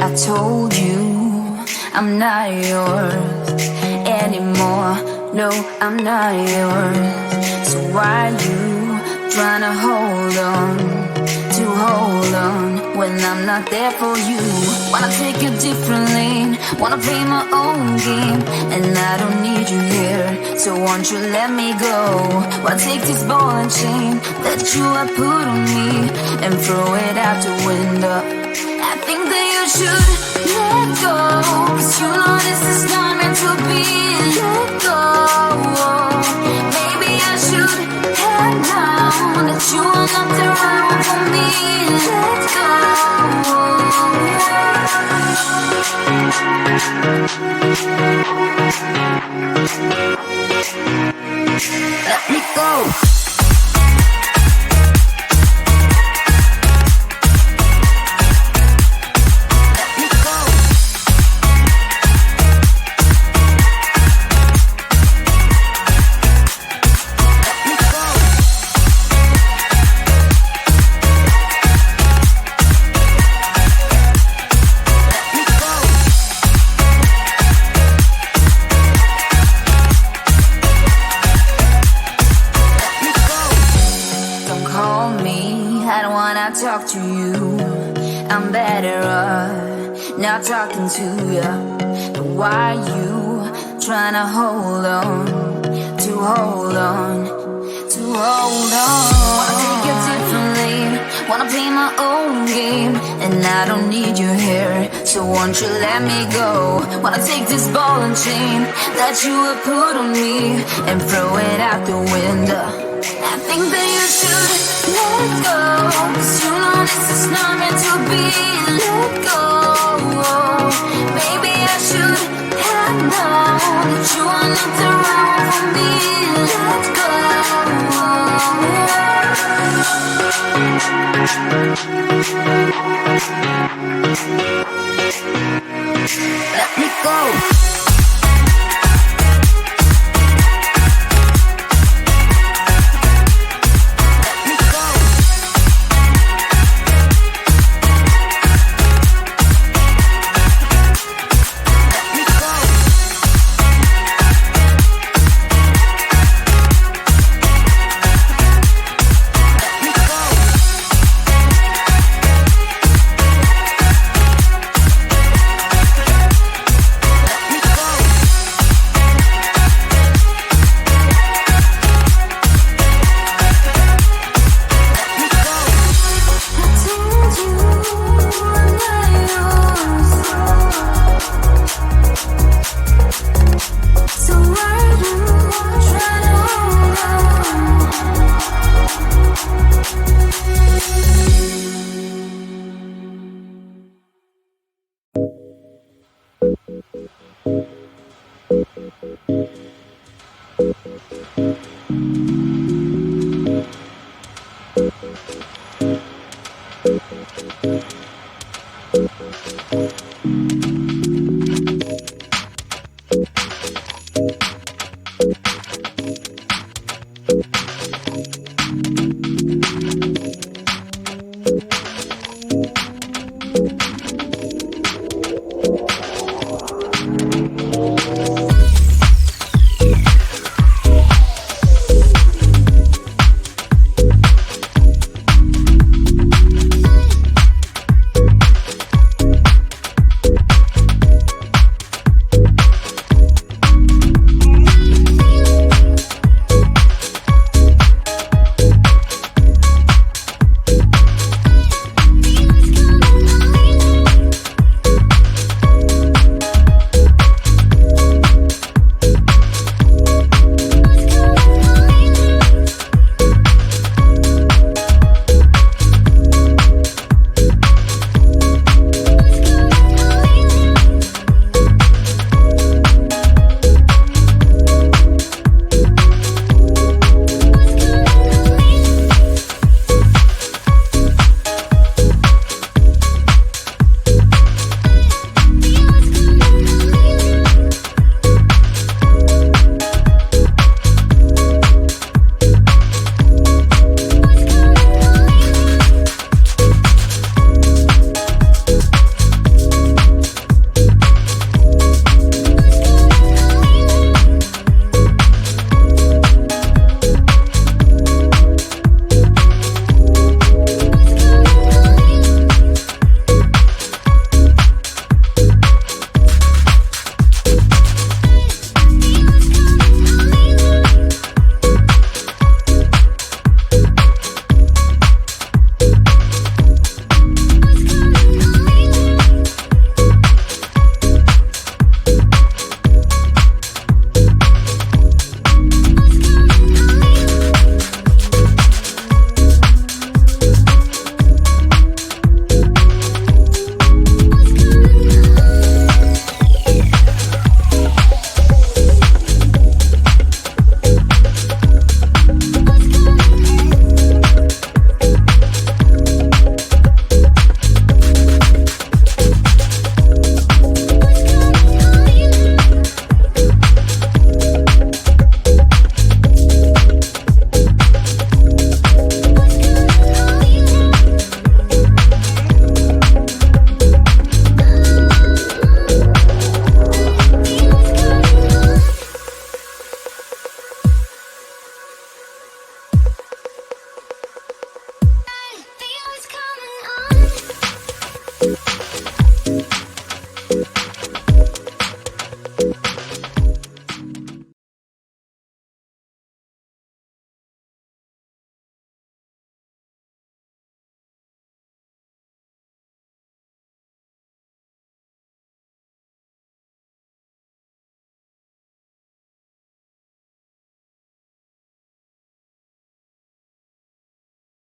I told you I'm not yours anymore. No, I'm not yours. So why you trying to hold on when I'm not there for you? Wanna take a different lane, wanna play my own game, and I don't need you here, so won't you let me go? Wanna take this ball and chain that you have put on me and throw it out the window. I think that you should let go, 'cause you know this is not meant to be. Let go. Maybe I should have known that you are not the right one for me. Let go. Let me go. Talk to you, I'm better off not talking to you. But why you trying to hold on? Wanna take a different lane, wanna play my own game, and I don't need you here, so won't you let me go? Wanna take this ball and chain that you have put on me and throw it out the window. I think that you should let go, 'cause you know this is not meant to be. Let go. Maybe I should have known that you are not the right one for me. Let go. Let me go.